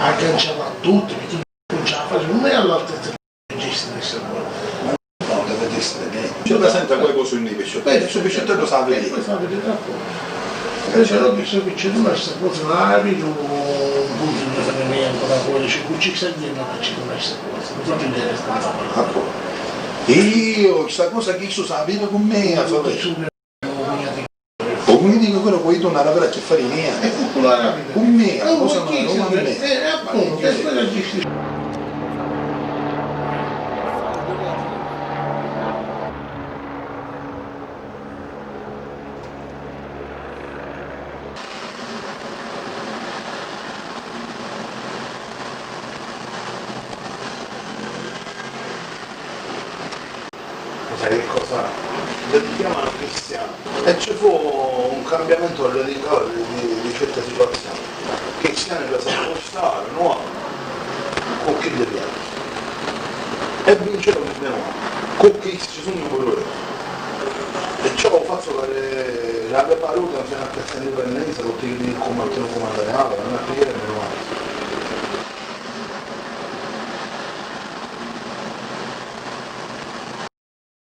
agganciava a tutti, perché non ce la faceva, non è all'altezza del regista di Sapore. No, deve essere meglio. C'è presente qualcosa in pesciottello, su pesciottello sa vedere. Poi fa vedere a poco. Invece l'ho visto che c'è questa cosa, rapido, un punto di riferimento da quello, c'è un cicciagliano che c'è questa cosa, non so vedere questa cosa. Io, questa cosa che io sapevo con me, a fare. O quindi dico quello puoi tornare per a che fare mia. È popolare rapida. Con me, la cosa non è con me. appunto, è quella che Sai che cosa? Dedichiamo alla cristiana. E ci fu un cambiamento radicale di certe situazioni. Cristiani per spostare, nuovo, con chi dobbiamo. E vincere un nuovo, con chi ci sono colori. E ciò ho fatto la preparuta fino a questa indipendenza, con il comandante, non è preghiera, non è.